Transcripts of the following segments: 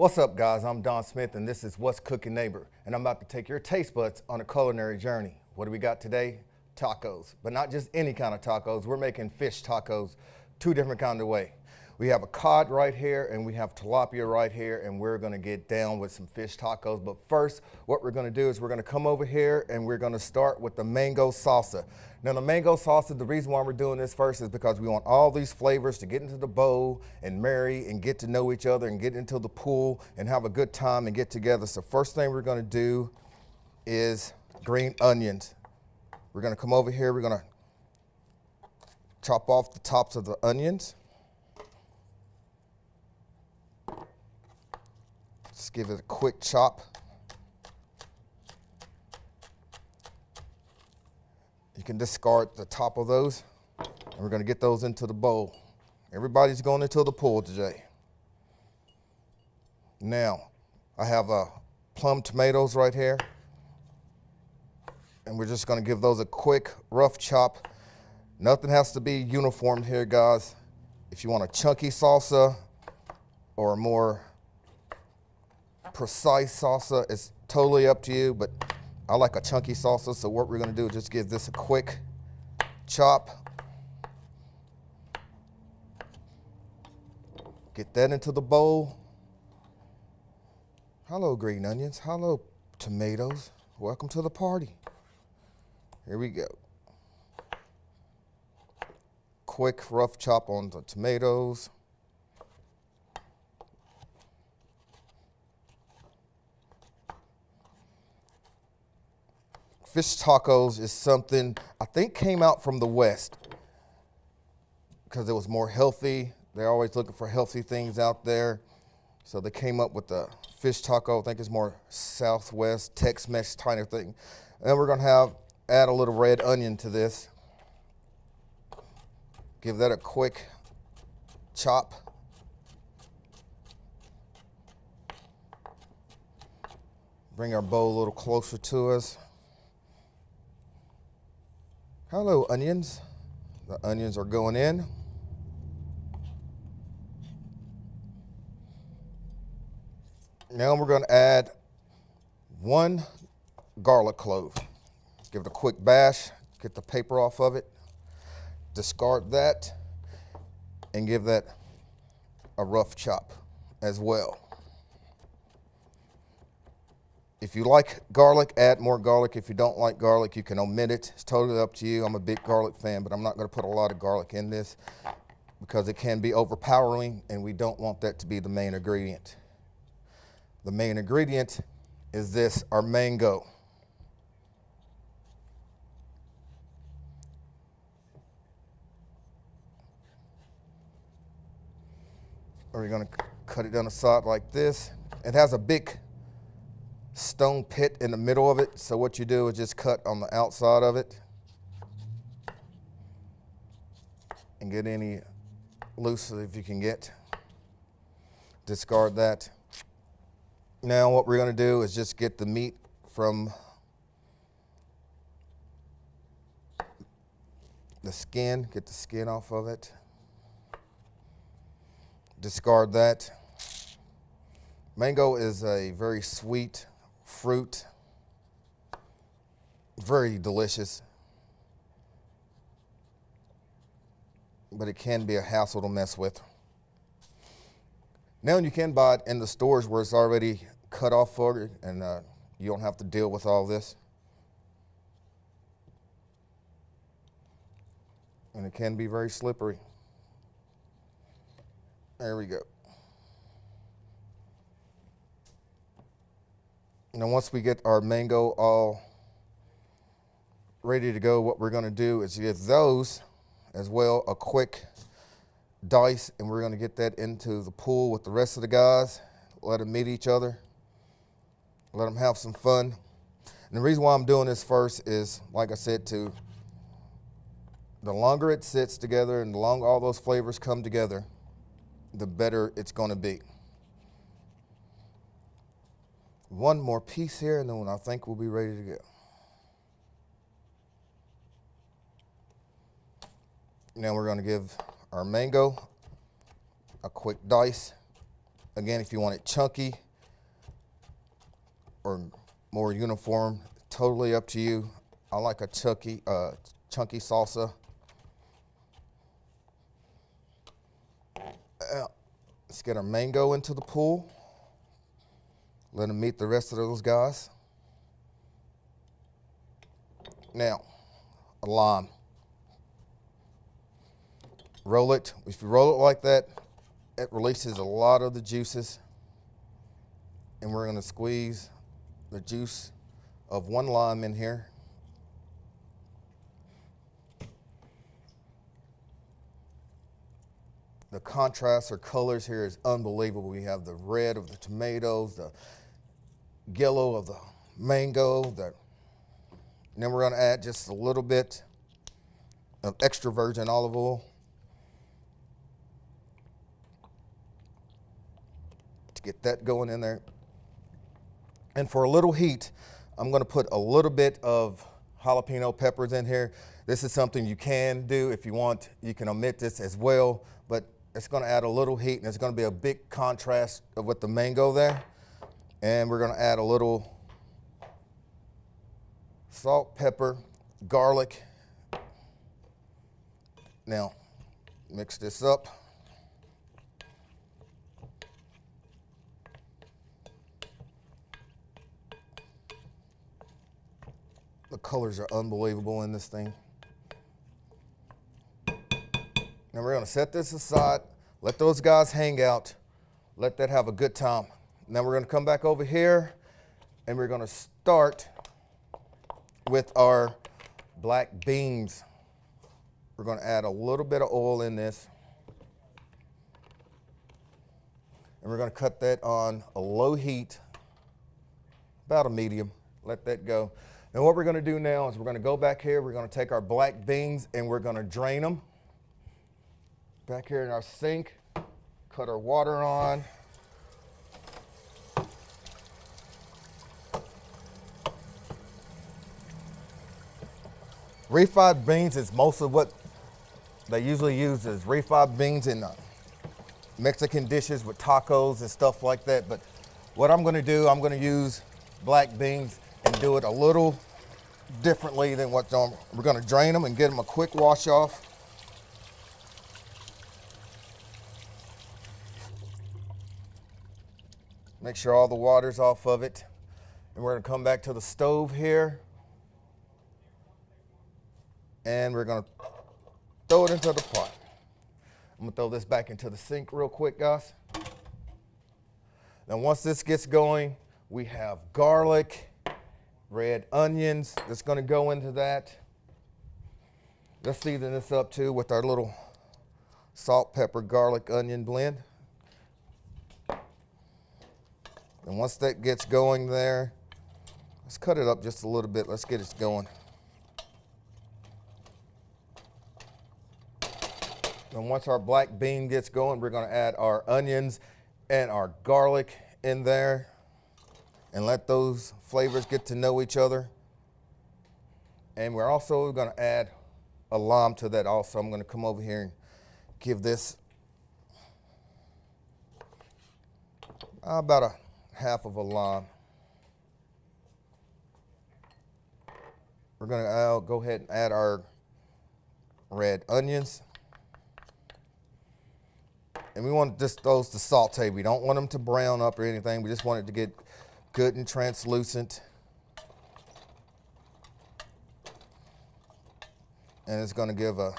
What's up, guys? I'm Don Smith, and this is What's Cooking Neighbor, and I'm about to take your taste buds on a culinary journey. What do we got today? Tacos, but not just any kind of tacos. We're making fish tacos two different kind of way. We have a cod right here, and we have tilapia right here, and we're gonna get down with some fish tacos. But first, what we're gonna do is we're gonna come over here, and we're gonna start with the mango salsa. Now, the mango salsa, the reason why we're doing this first is because we want all these flavors to get into the bowl and marry and get to know each other and get into the pool and have a good time and get together. So first thing we're gonna do is green onions. We're gonna come over here, we're gonna chop off the tops of the onions. Just give it a quick chop. You can discard the top of those, and we're gonna get those into the bowl. Everybody's going into the pool today. Now, I have plum tomatoes right here, and we're just gonna give those a quick, rough chop. Nothing has to be uniform here, guys. If you want a chunky salsa or a more precise salsa, it's totally up to you, but I like a chunky salsa, so what we're gonna do is just give this a quick chop. Get that into the bowl. Hello, green onions. Hello, tomatoes. Welcome to the party. Here we go. Quick, rough chop on the tomatoes. Fish tacos is something I think came out from the West because it was more healthy. They're always looking for healthy things out there. So they came up with the fish taco. I think it's more Southwest, Tex-Mex kind of thing. And then we're gonna add a little red onion to this. Give that a quick chop. Bring our bowl a little closer to us. Hello, onions. The onions are going in. Now we're going to add one garlic clove. Give it a quick bash, get the paper off of it, discard that, and give that a rough chop as well. If you like garlic, add more garlic. If you don't like garlic, you can omit it. It's totally up to you. I'm a big garlic fan, but I'm not going to put a lot of garlic in this because it can be overpowering, and we don't want that to be the main ingredient. The main ingredient is this, our mango. We're going to cut it down the side like this. It has a big stone pit in the middle of it, so what you do is just cut on the outside of it and get any loose if you can get. Discard that. Now what we're going to do is just get the meat from the skin, get the skin off of it. Discard that. Mango is a very sweet fruit, very delicious, but it can be a hassle to mess with. Now you can buy it in the stores where it's already cut off for you, and you don't have to deal with all this. And it can be very slippery. There we go. Now once we get our mango all ready to go, what we're going to do is give those as well a quick dice, and we're going to get that into the pool with the rest of the guys. Let them meet each other. Let them have some fun. And the reason why I'm doing this first is, like I said, the longer it sits together and the longer all those flavors come together, the better it's going to be. One more piece here, and then I think we'll be ready to go. Now we're going to give our mango a quick dice. Again, if you want it chunky or more uniform, totally up to you. I like a chunky salsa. Let's get our mango into the pool. Let them meet the rest of those guys. Now, a lime. Roll it. If you roll it like that, it releases a lot of the juices. And we're going to squeeze the juice of one lime in here. The contrast or colors here is unbelievable. We have the red of the tomatoes, the yellow of the mango. And then we're going to add just a little bit of extra virgin olive oil to get that going in there. And for a little heat, I'm going to put a little bit of jalapeno peppers in here. This is something you can do if you want. You can omit this as well, but it's going to add a little heat, and it's going to be a big contrast with the mango there. And we're going to add a little salt, pepper, garlic. Now, mix this up. The colors are unbelievable in this thing. Now we're going to set this aside, let those guys hang out, let that have a good time. Now we're going to come back over here and we're going to start with our black beans. We're going to add a little bit of oil in this. And we're going to cut that on a low heat, about a medium. Let that go. Now what we're going to do now is we're going to go back here. We're going to take our black beans and we're going to drain them. Back here in our sink, cut our water on. Refried beans is most of what they usually use is refried beans in Mexican dishes with tacos and stuff like that. But what I'm going to do, I'm going to use black beans and do it a little differently than what we're going to drain them and get them a quick wash off. Make sure all the water's off of it. And we're going to come back to the stove here. And we're going to throw it into the pot. I'm going to throw this back into the sink real quick, guys. Now once this gets going, we have garlic, red onions that's going to go into that. Let's season this up too with our little salt, pepper, garlic, onion blend. And once that gets going there, let's cut it up just a little bit. Let's get it going. And once our black bean gets going, we're going to add our onions and our garlic in there and let those flavors get to know each other. And we're also going to add a lime to that also. I'm going to come over here and give this about a half of a lime. We're going to go ahead and add our red onions. And we want just those to saute. We don't want them to brown up or anything. We just want it to get good and translucent. And it's going to give a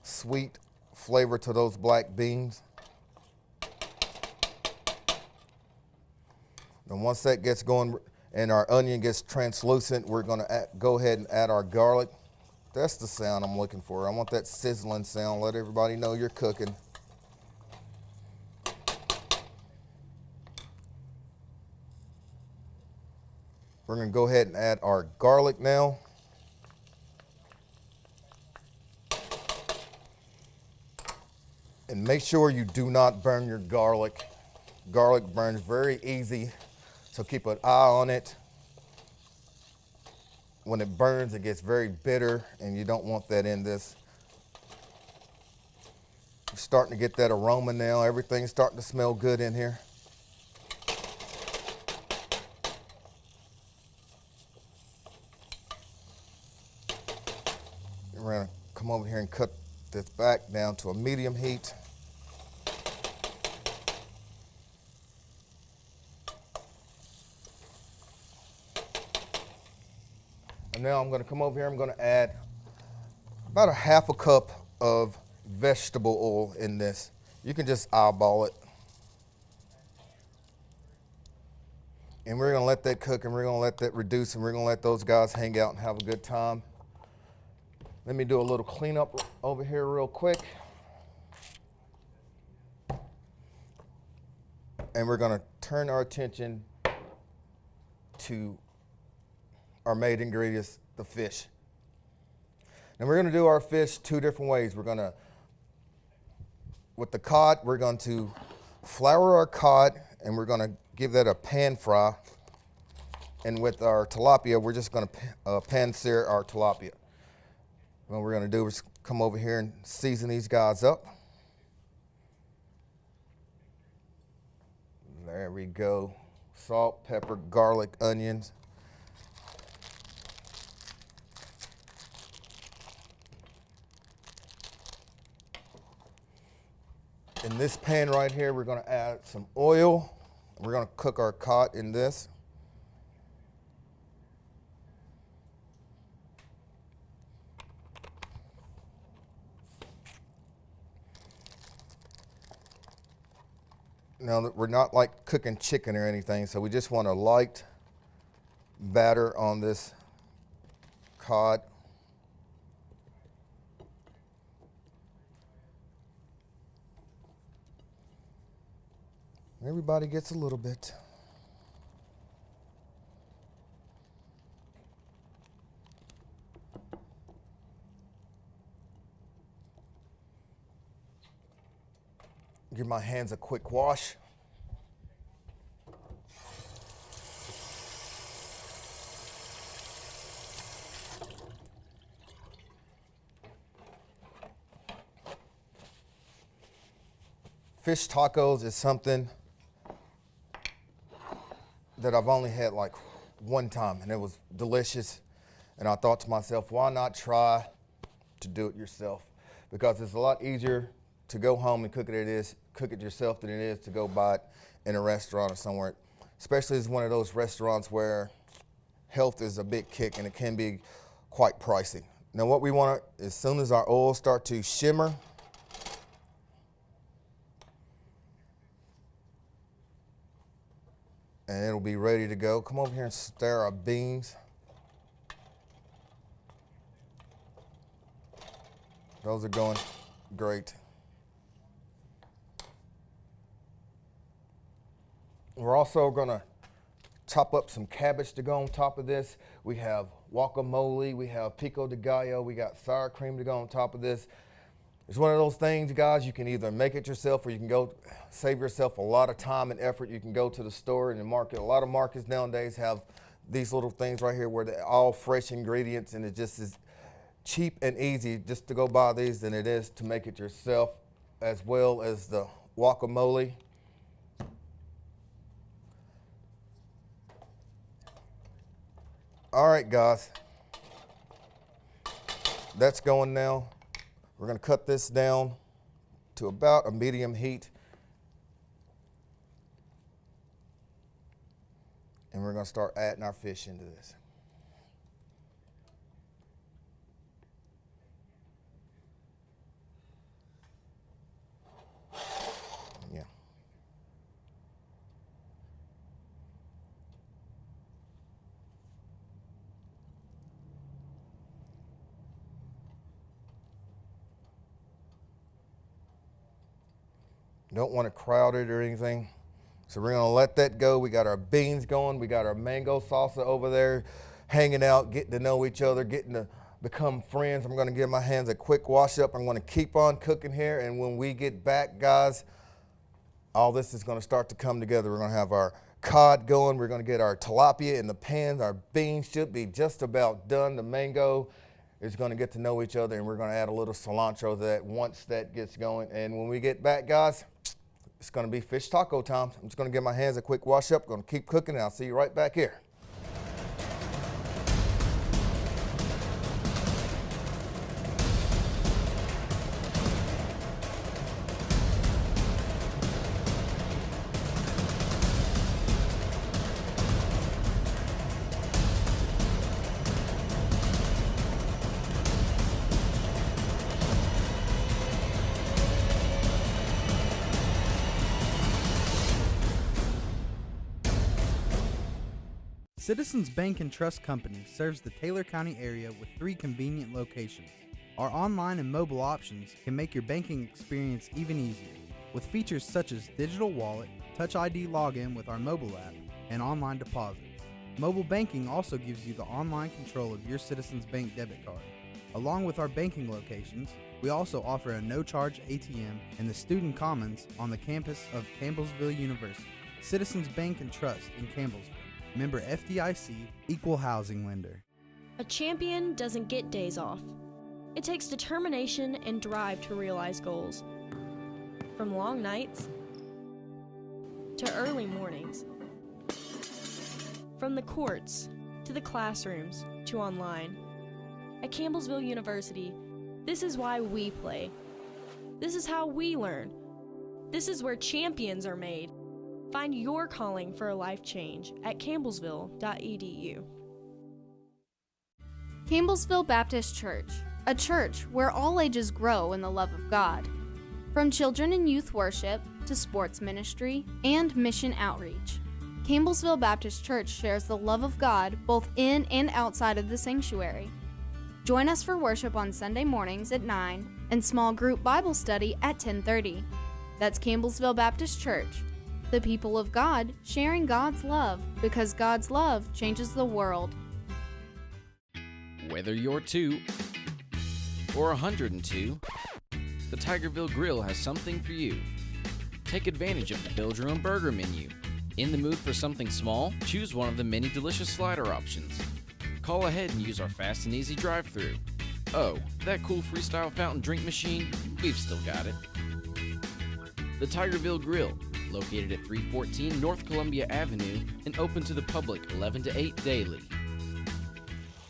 sweet flavor to those black beans. And once that gets going and our onion gets translucent, we're going to go ahead and add our garlic. That's the sound I'm looking for. I want that sizzling sound. Let everybody know you're cooking. We're going to go ahead and add our garlic now. And make sure you do not burn your garlic. Garlic burns very easy, so keep an eye on it. When it burns, it gets very bitter, and you don't want that in this. Starting to get that aroma now. Everything's starting to smell good in here. We're gonna come over here and cut this back down to a medium heat. And now I'm gonna come over here, I'm gonna add about a half a cup of vegetable oil in this. You can just eyeball it. And we're gonna let that cook, and we're gonna let that reduce, and we're gonna let those guys hang out and have a good time. Let me do a little cleanup over here real quick. And we're gonna turn our attention to our main ingredients, the fish. And we're gonna do our fish two different ways. With the cod, we're going to flour our cod, and we're gonna give that a pan fry. And with our tilapia, we're just gonna pan sear our tilapia. What we're gonna do is come over here and season these guys up. There we go. Salt, pepper, garlic, onions. In this pan right here, we're gonna add some oil. We're gonna cook our cod in this. Now, we're not like cooking chicken or anything, so we just want a light batter on this cod. Everybody gets a little bit. Give my hands a quick wash. Fish tacos is something that I've only had like one time, and it was delicious. And I thought to myself, why not try to do it yourself? Because it's a lot easier to go home and cook it yourself than it is to go buy it in a restaurant or somewhere. Especially as one of those restaurants where health is a big kick and it can be quite pricey. Now what we want, as soon as our oil start to shimmer, and it'll be ready to go. Come over here and stir our beans. Those are going great. We're also gonna chop up some cabbage to go on top of this. We have guacamole, we have pico de gallo, we got sour cream to go on top of this. It's one of those things, guys, you can either make it yourself or you can go save yourself a lot of time and effort. You can go to the store and the market. A lot of markets nowadays have these little things right here where they're all fresh ingredients, and it just is cheap and easy just to go buy these than it is to make it yourself, as well as the guacamole. All right, guys, that's going now. We're gonna cut this down to about a medium heat. And we're gonna start adding our fish into this. Yeah. Don't want to crowd it or anything. So we're gonna let that go. We got our beans going. We got our mango salsa over there, hanging out, getting to know each other, getting to become friends. I'm gonna give my hands a quick wash up. I'm gonna keep on cooking here. And when we get back, guys, all this is gonna start to come together. We're gonna have our cod going. We're gonna get our tilapia in the pans. Our beans should be just about done. The mango is going to get to know each other, and we're going to add a little cilantro to that once that gets going. And when we get back, guys, it's going to be fish taco time. I'm just going to give my hands a quick wash up. Going to keep cooking, and I'll see you right back here. Citizens Bank and Trust Company serves the Taylor County area with 3 convenient locations. Our online and mobile options can make your banking experience even easier, with features such as digital wallet, Touch ID login with our mobile app, and online deposits. Mobile banking also gives you the online control of your Citizens Bank debit card. Along with our banking locations, we also offer a no-charge ATM in the Student Commons on the campus of Campbellsville University. Citizens Bank and Trust in Campbellsville. Member FDIC, Equal Housing Lender. A champion doesn't get days off. It takes determination and drive to realize goals. From long nights to early mornings. From the courts to the classrooms to online. At Campbellsville University, this is why we play. This is how we learn. This is where champions are made. Find your calling for a life change at campbellsville.edu. Campbellsville Baptist Church, a church where all ages grow in the love of God. From children and youth worship to sports ministry and mission outreach, Campbellsville Baptist Church shares the love of God both in and outside of the sanctuary. Join us for worship on Sunday mornings at 9 and small group Bible study at 10:30. That's Campbellsville Baptist Church. The people of God sharing God's love, because God's love changes the world. Whether you're 2 or 102, the Tigerville Grill has something for you. Take advantage of the Build Your Own Burger menu. In the mood for something small? Choose one of the many delicious slider options. Call ahead and use our fast and easy drive-thru. Oh, that cool freestyle fountain drink machine? We've still got it. The Tigerville Grill, located at 314 North Columbia Avenue and open to the public 11 to 8 daily.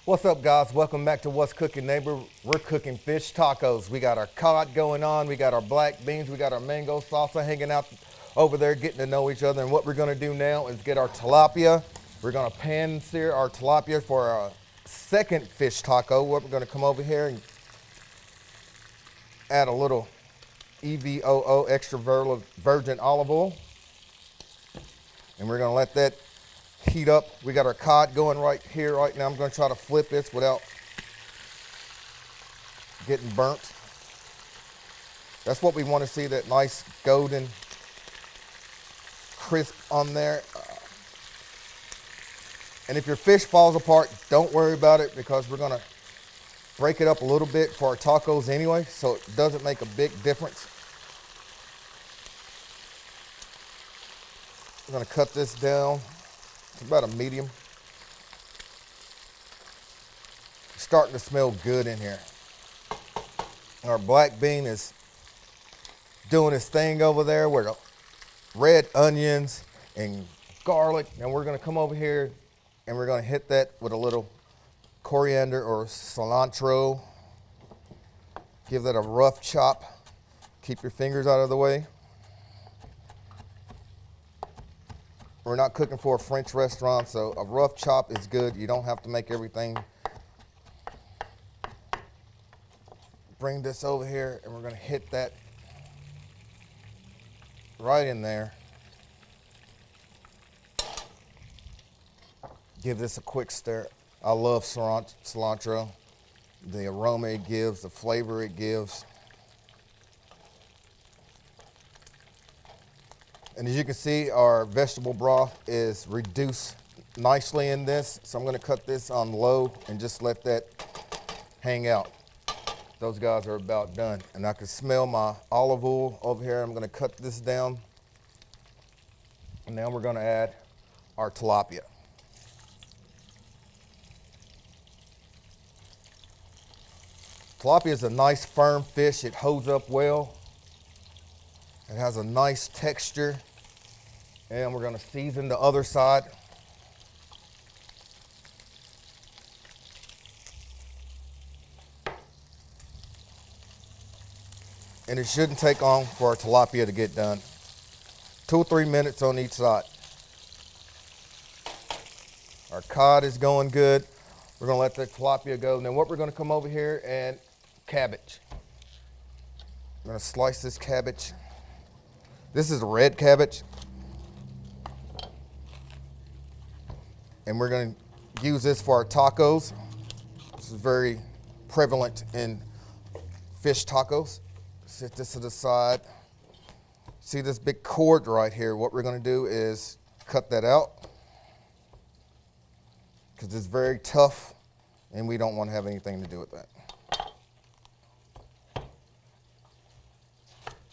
What's up, guys? Welcome back to What's Cooking Neighbor. We're cooking fish tacos. We got our cod going on. We got our black beans. We got our mango salsa hanging out over there, getting to know each other. And what we're going to do now is get our tilapia. We're going to pan sear our tilapia for our second fish taco. What we're going to come over here and add a little EVOO extra virgin olive oil. And we're going to let that heat up. We got our cod going right here right now. I'm going to try to flip this without getting burnt. That's what we want to see, that nice golden crisp on there. And if your fish falls apart, don't worry about it, because we're going to break it up a little bit for our tacos anyway, so it doesn't make a big difference. I'm going to cut this down. It's about a medium. It's starting to smell good in here. Our black bean is doing its thing over there with the red onions and garlic. And we're going to come over here and we're going to hit that with a little coriander or cilantro. Give that a rough chop. Keep your fingers out of the way. We're not cooking for a French restaurant, so a rough chop is good. You don't have to make everything. Bring this over here, and we're going to hit that right in there. Give this a quick stir. I love cilantro. The aroma it gives, the flavor it gives. And as you can see, our vegetable broth is reduced nicely in this. So I'm going to cut this on low and just let that hang out. Those guys are about done. And I can smell my olive oil over here. I'm going to cut this down. And now we're going to add our tilapia. Tilapia is a nice firm fish. It holds up well. It has a nice texture. And we're going to season the other side. And it shouldn't take long for our tilapia to get done. 2 or 3 minutes on each side. Our cod is going good. We're going to let the tilapia go. And then what we're going to come over here and cabbage. I'm going to slice this cabbage. This is a red cabbage. And we're going to use this for our tacos. This is very prevalent in fish tacos. Set this to the side. See this big cord right here? What we're going to do is cut that out because it's very tough and we don't want to have anything to do with that.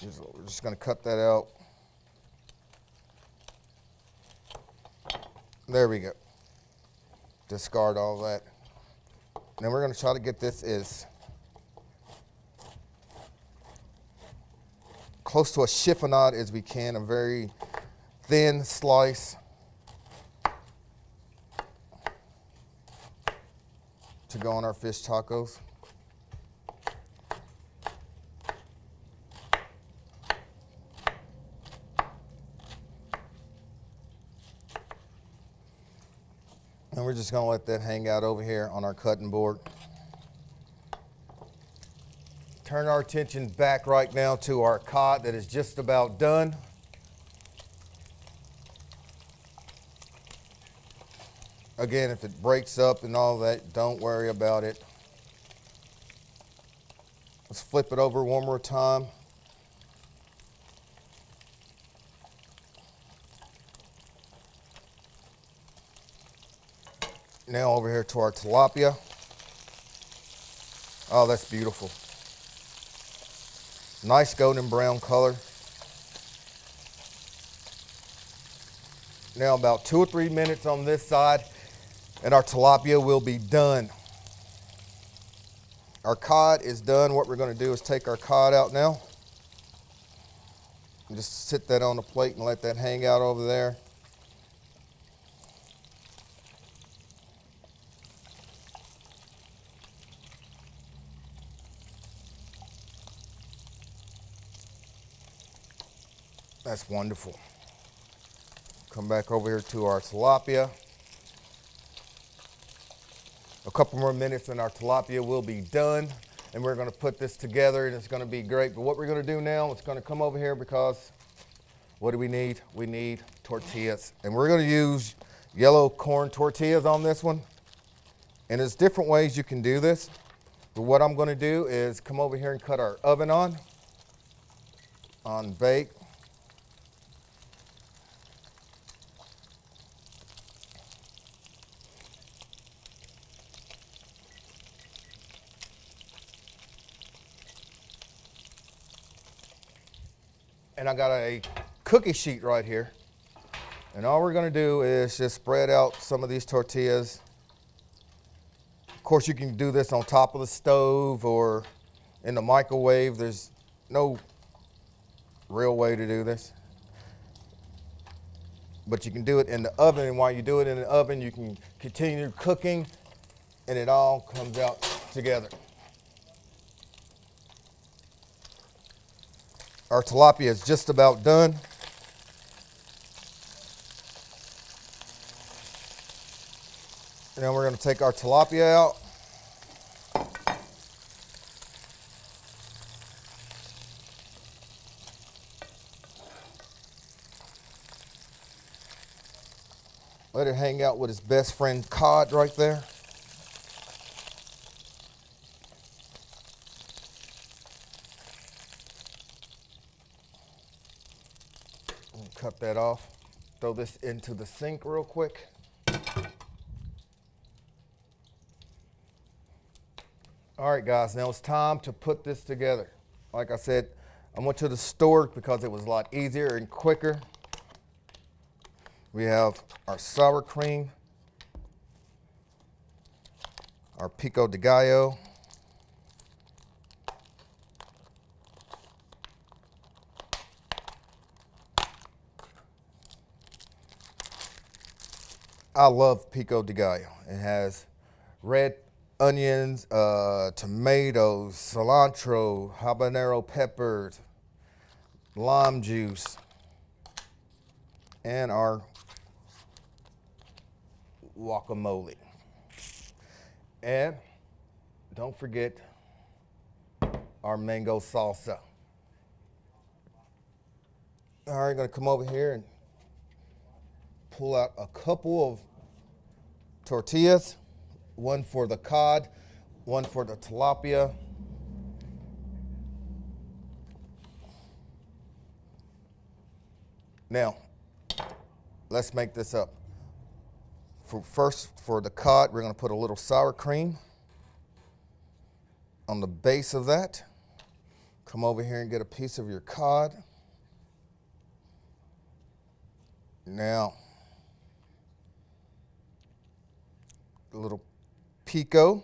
We're just going to cut that out. There we go. Discard all that. Then we're going to try to get this as close to a chiffonade as we can, a very thin slice to go on our fish tacos. And we're just going to let that hang out over here on our cutting board. Turn our attention back right now to our cod that is just about done. Again, if it breaks up and all that, don't worry about it. Let's flip it over one more time. Now over here to our tilapia. Oh, that's beautiful. Nice golden brown color. Now about 2 or 3 minutes on this side and our tilapia will be done. Our cod is done. What we're going to do is take our cod out now. And just sit that on the plate and let that hang out over there. That's wonderful. Come back over here to our tilapia. A couple more minutes and our tilapia will be done. And we're going to put this together and it's going to be great. But what we're going to do now, it's going to come over here because what do we need? We need tortillas. And we're going to use yellow corn tortillas on this one. And there's different ways you can do this. But what I'm going to do is come over here and cut our oven on bake. And I got a cookie sheet right here. And all we're gonna do is just spread out some of these tortillas. Of course, you can do this on top of the stove or in the microwave. There's no real way to do this. But you can do it in the oven, and while you do it in the oven, you can continue cooking, and it all comes out together. Our tilapia is just about done. And then we're going to take our tilapia out. Let it hang out with its best friend cod right there. Cut that off. Throw this into the sink real quick. All right, guys, now it's time to put this together. Like I said, I went to the store because it was a lot easier and quicker. We have our sour cream, our pico de gallo, I love pico de gallo. It has red onions, tomatoes, cilantro, habanero peppers, lime juice, and our guacamole. And don't forget our mango salsa. All right, gonna come over here and pull out a couple of tortillas, one for the cod, one for the tilapia. Now, let's make this up. For the cod, we're gonna put a little sour cream on the base of that. Come over here and get a piece of your cod. Now, a little pico,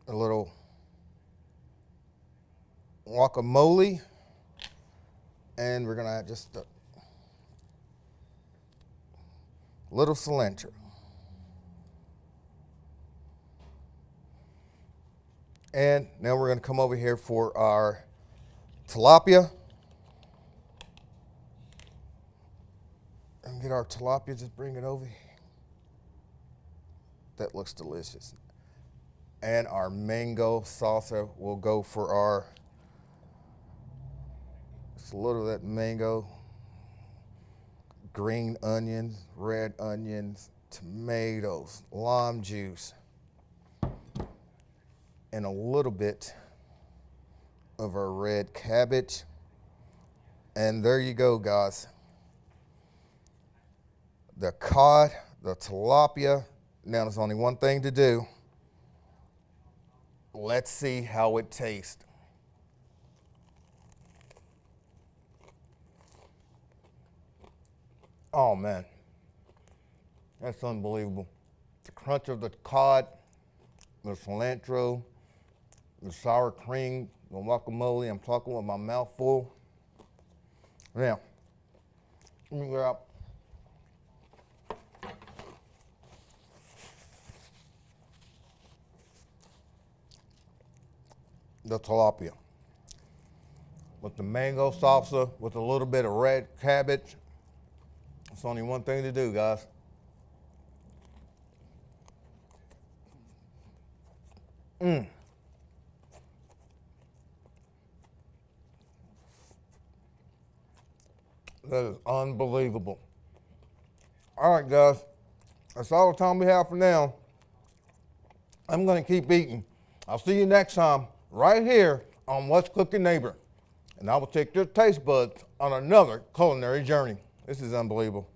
a little guacamole, and we're gonna add just a little cilantro. And now we're gonna come over here for our tilapia. And get our tilapia, just bring it over here. That looks delicious. And our mango salsa will go for our, just a little of that mango, green onions, red onions, tomatoes, lime juice, and a little bit of our red cabbage. And there you go, guys. The cod, the tilapia. Now there's only one thing to do. Let's see how it tastes. Oh man, that's unbelievable. The crunch of the cod, the cilantro, the sour cream, the guacamole. I'm talking with my mouth full. Now, let me grab the tilapia with the mango salsa, with a little bit of red cabbage. It's only one thing to do, guys. That is unbelievable. All right, guys. That's all the time we have for now. I'm going to keep eating. I'll see you next time right here on What's Cooking Neighbor. And I will take your taste buds on another culinary journey. This is unbelievable.